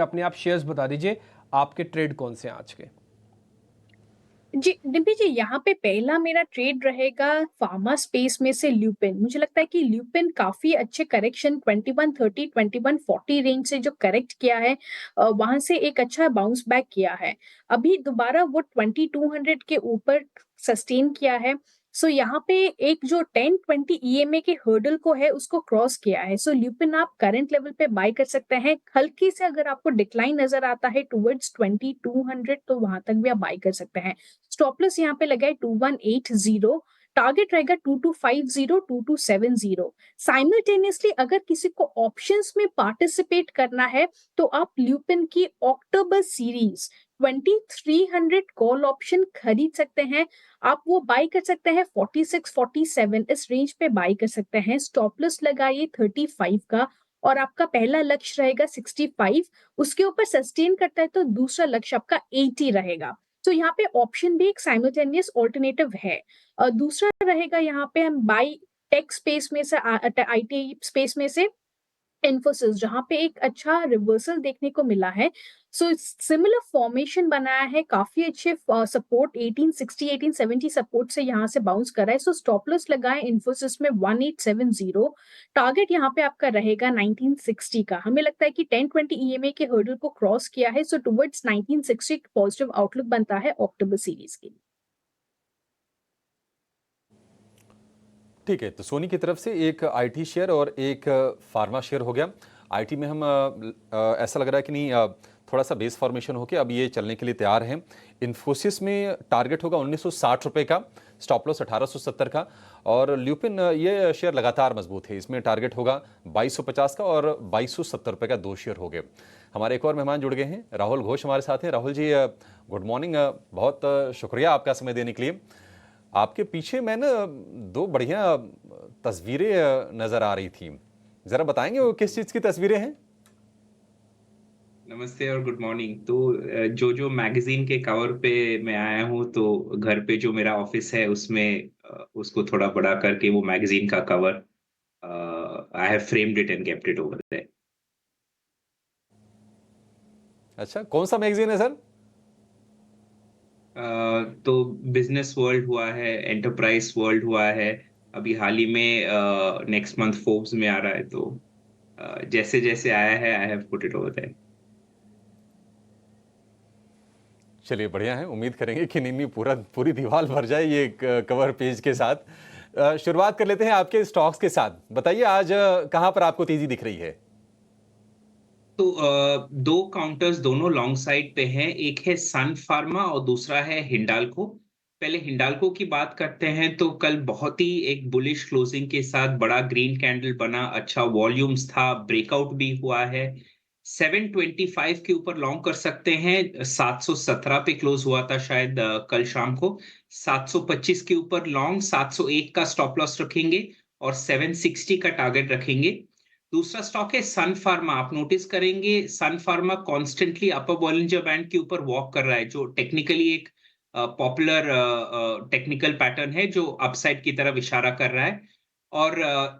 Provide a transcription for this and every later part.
अपने आप शेयर्स बता दीजिए, आपके ट्रेड कौन से हैं आज के? जी, डिम्पी जी, यहाँ पे पहला मेरा ट्रेड रहेगा फार्मा स्पेस में से ल्यूपिन। मुझे लगता है कि ल्यूपिन काफ़ी अच्छे करेक्शन 2130, 2140 रेंज से जो करेक्ट किया है वहाँ से एक अच्छा बाउंस बैक किया है। अभी दोबारा वो 2200 के ऊपर सस्टेन किया है। सो यहाँ पे एक जो 10-20 ईएमए के हर्डल को है उसको क्रॉस किया है। सो ल्यूपिन आप करंट लेवल पे बाय कर सकते हैं। हल्की से अगर आपको डिक्लाइन नज़र आता है टुवर्ड्स 2200 तो वहाँ तक भी आप बाय कर सकते हैं। स्टॉप लॉस यहाँ पे लगा है 2180, टारगेट रहेगा 2250, 2270। साइमल्टेनियसली अगर किसी को ऑप्शंस में पार्टिसिपेट करना है तो आप ल्यूपिन की अक्टूबर सीरीज 2300 कॉल ऑप्शन खरीद सकते हैं। आप वो बाय कर सकते हैं 46 47 इस रेंज पे बाय कर सकते हैं। स्टॉप लॉस लगाइए 35 का और आपका पहला लक्ष्य रहेगा 65। उसके ऊपर सस्टेन करता है तो दूसरा लक्ष्य आपका 80 रहेगा। तो यहाँ पे ऑप्शन भी एक साइमल्टेनियस ऑल्टरनेटिव है। दूसरा रहेगा यहाँ पे हम बाय टेक स्पेस में से आईटी स्पेस में से इन्फोसिस, जहाँ पे एक अच्छा रिवर्सल देखने को मिला है। सो सिमिलर फॉर्मेशन बनाया है, काफी अच्छे सपोर्ट 1860 1870 सपोर्ट से यहाँ से बाउंस कर रहा है। सो स्टॉप लॉस लगाए इन्फोसिस में 1870, टारगेट यहाँ पे आपका रहेगा 1960 का। हमें लगता है कि 10-20 ईएमए के हर्डल को क्रॉस किया है, सो टुवर्ड्स 1960 पॉजिटिव आउटलुक बनता है अक्टूबर सीरीज के लिए। ठीक है, तो सोनी की तरफ से एक आईटी शेयर और एक फार्मा शेयर हो गया। आईटी में हम ऐसा लग रहा है कि नहीं, थोड़ा सा बेस फॉर्मेशन होके अब ये चलने के लिए तैयार हैं। इन्फोसिस में टारगेट होगा 1960 रुपये का, स्टॉप लॉस 1870 का। और ल्यूपिन ये शेयर लगातार मजबूत है, इसमें टारगेट होगा 2250 का और 2270 रुपये का। दो शेयर हो गए। हमारे एक और मेहमान जुड़ गए हैं, राहुल घोष हमारे साथ हैं। Rahul ji, good morning. बहुत शुक्रिया आपका समय देने के लिए। आपके पीछे मैं ना दो बढ़िया तस्वीरें नजर आ रही थी, जरा बताएंगे वो किस चीज की तस्वीरें हैं? नमस्ते और गुड मॉर्निंग। तो जो जो मैगजीन के कवर पे मैं आया हूँ, तो घर पे जो मेरा ऑफिस है उसमें उसको थोड़ा बड़ा करके वो मैगजीन का cover I have framed it and kept it over there. अच्छा, कौन सा मैगजीन है सर? तो बिजनेस वर्ल्ड हुआ है, एंटरप्राइज वर्ल्ड हुआ है, अभी हाल ही में नेक्स्ट मंथ फोर्ब्स में आ रहा है। तो जैसे जैसे आया है I have put it over there. चलिए, बढ़िया है। उम्मीद करेंगे कि नहीं नहीं पूरी दीवार भर जाए ये कवर पेज के साथ। शुरुआत कर लेते हैं आपके स्टॉक्स के साथ। बताइए आज कहां पर आपको तेजी दिख रही है? तो दो काउंटर्स दोनों लॉन्ग साइड पे हैं, एक है सन फार्मा और दूसरा है हिंडाल्को। पहले हिंडाल्को की बात करते हैं, तो कल बहुत ही एक बुलिश क्लोजिंग के साथ बड़ा ग्रीन कैंडल बना, अच्छा वॉल्यूम्स था, ब्रेकआउट भी हुआ है। 725 के ऊपर लॉन्ग कर सकते हैं, 717 पे क्लोज हुआ था शायद कल शाम को। 725 के ऊपर लॉन्ग, 701 का स्टॉप लॉस रखेंगे और 760 का टारगेट रखेंगे। दूसरा स्टॉक है सन फार्मा। आप नोटिस करेंगे Sun Pharma constantly upper Bollinger band के ऊपर वॉक कर रहा है, जो टेक्निकली एक पॉपुलर टेक्निकल पैटर्न है जो अपसाइड की तरफ इशारा कर रहा है। और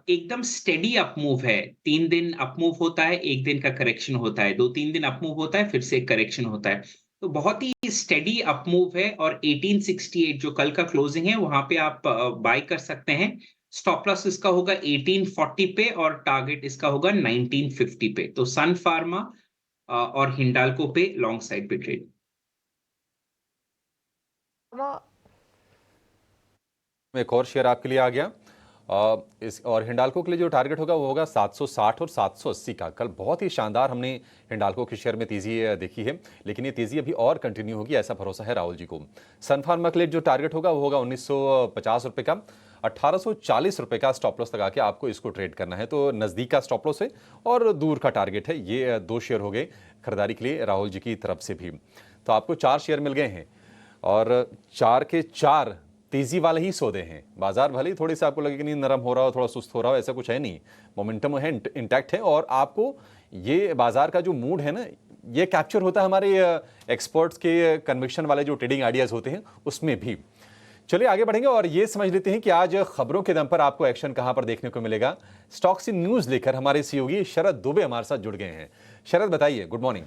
एकदम स्टेडी अप मूव है। 3 दिन अप मूव होता है, एक दिन का करेक्शन होता है, 2-3 दिन अप मूव होता है, फिर से एक करेक्शन होता है। तो बहुत ही स्टेडी अप मूव है और 1868 जो कल का क्लोजिंग है वहां पे आप बाय कर सकते हैं। स्टॉप लॉस इसका होगा 1840 पे और टारगेट इसका होगा 1950 पे। तो सन फार्मा और हिंडाल्को पे लॉन्ग साइड पे ट्रेड। एक और शेयर आपके लिए आ गया। इस और हिंडाल्को के लिए जो टारगेट होगा वो होगा 760 और 780 का। कल बहुत ही शानदार हमने हिंडाल्को के शेयर में तेजी देखी है, लेकिन ये तेजी अभी और कंटिन्यू होगी, ऐसा भरोसा है राहुल जी को। सन फार्मा के लिए जो टारगेट होगा वो होगा 1950 रुपये का, 1840 रुपये का स्टॉप लॉस लगा के आपको इसको ट्रेड करना है। तो नज़दीक का स्टॉप लॉस है और दूर का टारगेट है। ये दो शेयर हो गए खरीदारी के लिए राहुल जी की तरफ से भी। तो आपको 4 शेयर मिल गए हैं और 4 के 4 तेजी वाले ही सौदे हैं। बाजार भले ही थोड़ी सी आपको लगे कि नहीं नरम हो रहा हो, थोड़ा सुस्त हो रहा हो, ऐसा कुछ है नहीं। मोमेंटम है, इंटैक्ट है। और आपको ये बाजार का जो मूड है ना, ये कैप्चर होता है हमारे एक्सपर्ट्स के कन्विक्शन वाले जो ट्रेडिंग आइडियाज होते हैं उसमें भी। चलिए आगे बढ़ेंगे और ये समझ लेते हैं कि आज खबरों के दम पर आपको एक्शन कहां पर देखने को मिलेगा। स्टॉक्स इन न्यूज लेकर हमारे सहयोगी शरद दुबे हमारे साथ जुड़ गए हैं। शरद, बताइए। Good morning.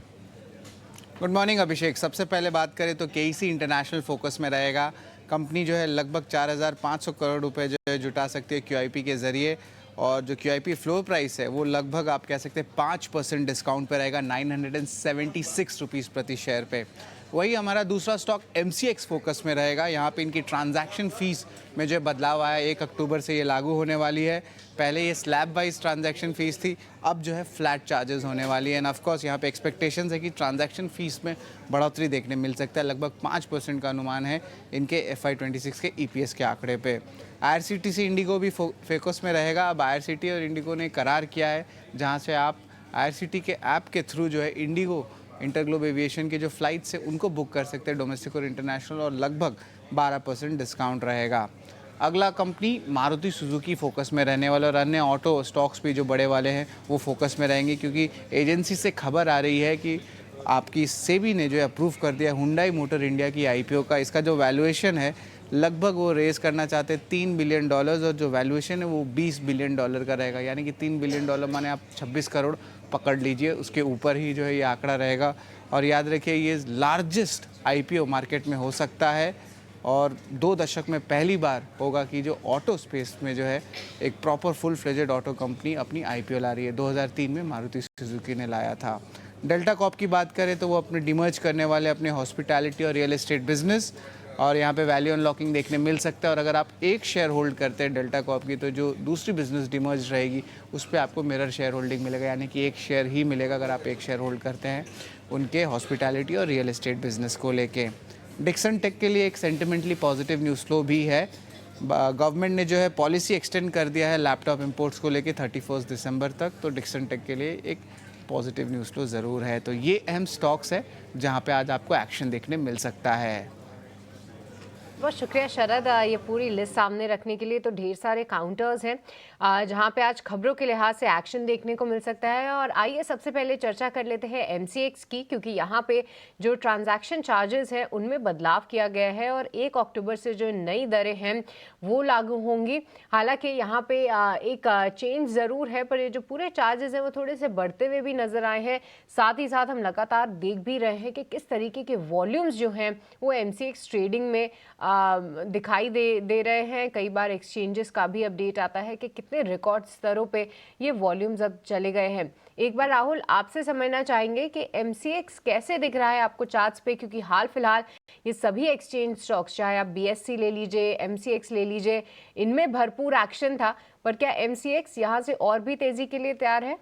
गुड मॉर्निंग अभिषेक। सबसे पहले बात करें तो केईसी इंटरनेशनल फोकस में रहेगा। कंपनी जो है लगभग 4,500 करोड़ रुपए जो है जुटा सकती है क्यूआईपी के ज़रिए, और जो क्यूआईपी फ्लोर प्राइस है वो लगभग आप कह सकते हैं 5% डिस्काउंट पे रहेगा, 976 रुपीज़ प्रति शेयर पे। वही हमारा दूसरा स्टॉक एमसीएक्स फोकस में रहेगा। यहाँ पे इनकी ट्रांजैक्शन फीस में जो बदलाव आया, 1 अक्टूबर से ये लागू होने वाली है। पहले ये स्लैब वाइज ट्रांजैक्शन फीस थी, अब जो है फ्लैट चार्जेस होने वाली है। एंड ऑफ कोर्स यहाँ पे एक्सपेक्टेशंस है कि ट्रांजैक्शन फीस में बढ़ोतरी देखने मिल सकता है। लगभग 5% का अनुमान है इनके FY26 के EPS के आंकड़े पे। IRCTC इंडिगो भी फोकस में रहेगा। अब IRCTC और इंडिगो ने करार किया है जहाँ से आप IRCTC के ऐप के थ्रू जो है इंडिगो इंटरग्लोब एविएशन के जो फ्लाइट्स है उनको बुक कर सकते हैं, डोमेस्टिक और इंटरनेशनल, और लगभग 12% डिस्काउंट रहेगा। अगला कंपनी मारुति सुजुकी फोकस में रहने वाला, और अन्य ऑटो स्टॉक्स भी जो बड़े वाले हैं वो फोकस में रहेंगे, क्योंकि एजेंसी से खबर आ रही है कि आपकी सेबी ने जो है अप्रूव कर दिया हुंडई मोटर इंडिया की IPO का। इसका जो वैल्यूएशन है लगभग वो रेज़ करना चाहते हैं $3 बिलियन, और जो वैल्यूएशन है वो $20 बिलियन का रहेगा। यानी कि $3 बिलियन माने आप 26 करोड़ पकड़ लीजिए, उसके ऊपर ही जो है ये आंकड़ा रहेगा। और याद रखिए ये लार्जेस्ट IPO मार्केट में हो सकता है, और 2 दशक में पहली बार होगा कि जो ऑटो स्पेस में जो है एक proper full fledged auto company अपनी IPO ला रही है। 2003 में मारुति सुजुकी ने लाया था। डेल्टा कॉर्प की बात करें तो वो अपने डिमर्ज करने वाले अपने हॉस्पिटैलिटी और रियल एस्टेट बिजनेस, और यहाँ पे वैल्यू अनलॉकिंग देखने मिल सकता है। और अगर आप एक शेयर होल्ड करते हैं डेल्टा कॉर्प की, तो जो दूसरी बिजनेस डिमर्ज रहेगी उस पर आपको मिरर शेयर होल्डिंग मिलेगा, यानी कि एक शेयर ही मिलेगा अगर आप एक शेयर होल्ड करते हैं उनके हॉस्पिटैलिटी और रियल एस्टेट बिजनेस को लेके। डिक्सन टेक के लिए एक सेंटिमेंटली पॉजिटिव न्यूज़ फ्लो भी है। गवर्नमेंट ने जो है पॉलिसी एक्सटेंड कर दिया है लैपटॉप इंपोर्ट्स को लेके 31 दिसंबर तक, तो डिक्सन टेक के लिए एक पॉजिटिव न्यूज़ फ्लो ज़रूर है। तो ये अहम स्टॉक्स है जहाँ पे आज आपको एक्शन देखने मिल सकता है। बहुत शुक्रिया शरद, ये पूरी लिस्ट सामने रखने के लिए। तो ढेर सारे काउंटर्स हैं जहां पे आज खबरों के लिहाज से एक्शन देखने को मिल सकता है। और आइए सबसे पहले चर्चा कर लेते हैं MCX की, क्योंकि यहां पे जो ट्रांजैक्शन चार्जेस हैं उनमें बदलाव किया गया है और 1 अक्टूबर से जो नई दरें हैं वो लागू होंगी। हालांकि यहाँ पे एक चेंज ज़रूर है, पर ये जो पूरे चार्जेस हैं वो थोड़े से बढ़ते हुए भी नज़र आए हैं। साथ ही साथ हम लगातार देख भी रहे हैं कि किस तरीके के वॉल्यूम्स जो हैं वो MCX ट्रेडिंग में दिखाई दे रहे हैं। कई बार एक्सचेंजेस का भी अपडेट आता है कि कितने रिकॉर्ड स्तरों पे ये वॉल्यूम्स अब चले गए हैं। एक बार राहुल आपसे समझना चाहेंगे कि MCX कैसे दिख रहा है आपको चार्ट्स पे, क्योंकि हाल फिलहाल ये सभी एक्सचेंज स्टॉक्स, चाहे आप BSE ले लीजिए, MCX ले लीजिए, इनमें भरपूर एक्शन था, पर क्या MCX यहाँ से और भी तेजी के लिए तैयार है?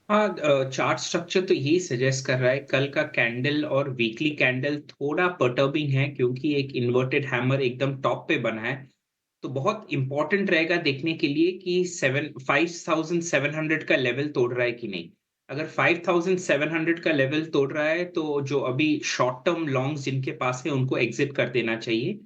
हाँ, चार्ट स्ट्रक्चर तो यही सजेस्ट कर रहा है। कल का कैंडल और वीकली कैंडल थोड़ा पर्टर्बिंग है, क्योंकि एक इन्वर्टेड हैमर एकदम टॉप पे बना है। तो बहुत इंपॉर्टेंट रहेगा देखने के लिए कि 5700 का लेवल तोड़ रहा है कि नहीं। अगर 5700 का लेवल तोड़ रहा है तो जो अभी शॉर्ट टर्म लॉन्ग्स जिनके पास है उनको एग्जिट कर देना चाहिए।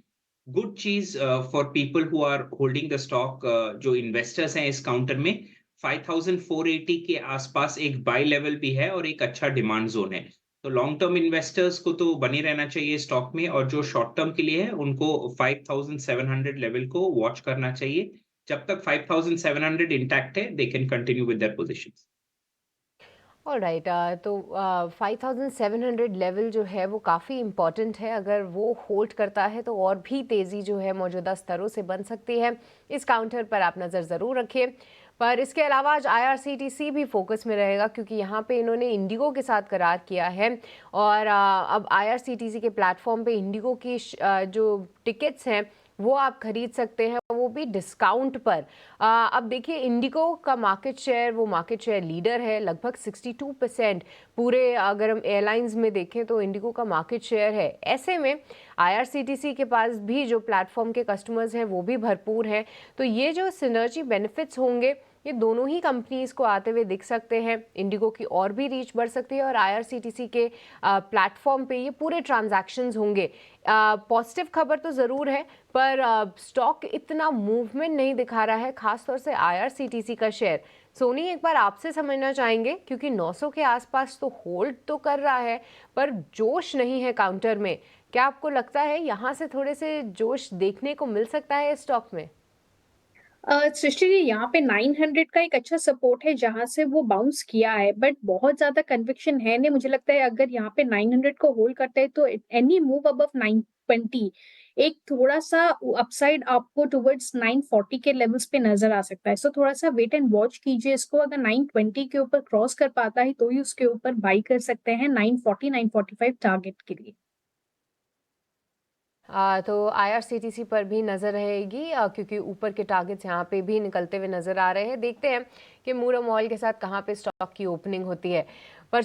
गुड चीज for people who are holding the stock, जो इन्वेस्टर्स हैं इस काउंटर में, 5480 के आसपास एक बाय लेवल भी है और एक अच्छा डिमांड जोन है। तो लॉन्ग टर्म इन्वेस्टर्स को तो बने रहना चाहिए स्टॉक में, और जो शॉर्ट टर्म के लिए है उनको 5700 लेवल को वॉच करना चाहिए। जब तक 5700 इंटैक्ट है, they can continue with their positions. Alright, तो 5700 लेवल जो है वो काफ़ी इम्पॉर्टेंट है। अगर वो होल्ड करता है तो और भी तेज़ी जो है मौजूदा स्तरों से बन सकती है। इस काउंटर पर आप नज़र ज़रूर रखिए। पर इसके अलावा आज IRCTC भी फोकस में रहेगा, क्योंकि यहाँ पे इन्होंने इंडिगो के साथ करार किया है, और अब IRCTC के प्लेटफॉर्म पे इंडिगो की जो टिकट्स हैं वो आप खरीद सकते हैं, वो भी डिस्काउंट पर। अब देखिए इंडिगो का मार्केट शेयर लीडर है, लगभग 62% पूरे, अगर हम एयरलाइंस में देखें तो इंडिगो का मार्केट शेयर है। ऐसे में IRCTC के पास भी जो प्लेटफॉर्म के कस्टमर्स हैं वो भी भरपूर हैं। तो ये जो सिनर्जी बेनिफिट्स होंगे ये दोनों ही कंपनीज को आते हुए दिख सकते हैं। इंडिगो की और भी रीच बढ़ सकती है, और IRCTC के प्लेटफॉर्म पे ये पूरे ट्रांजैक्शंस होंगे। पॉजिटिव खबर तो ज़रूर है, पर स्टॉक इतना मूवमेंट नहीं दिखा रहा है, खासतौर से IRCTC का शेयर। सोनी, एक बार आपसे समझना चाहेंगे, क्योंकि 900 के आसपास तो होल्ड तो कर रहा है पर जोश नहीं है काउंटर में। क्या आपको लगता है यहाँ से थोड़े से जोश देखने को मिल सकता है स्टॉक में? सृष्टि जी, यहाँ पे 900 का एक अच्छा सपोर्ट है जहाँ से वो बाउंस किया है, बट बहुत ज़्यादा कन्विक्शन है नहीं। मुझे लगता है अगर यहाँ पे 900 को होल्ड करते हैं तो एनी मूव अबव 920 एक थोड़ा-सा अपसाइड आपको टुवर्ड्स 940 के लेवल्स पे नज़र आ सकता है। सो थोड़ा-सा वेट एंड वॉच कीजिए इसको। अगर 920 के ऊपर क्रॉस कर पाता है तो ही उसके ऊपर बाय कर सकते हैं 940, 945 टारगेट के लिए। तो आईआरसीटीसी पर भी नज़र रहेगी क्योंकि ऊपर के टारगेट्स यहाँ पे भी निकलते हुए नज़र आ रहे हैं। देखते हैं कि मूरा मॉल के साथ कहाँ पे स्टॉक की ओपनिंग होती है।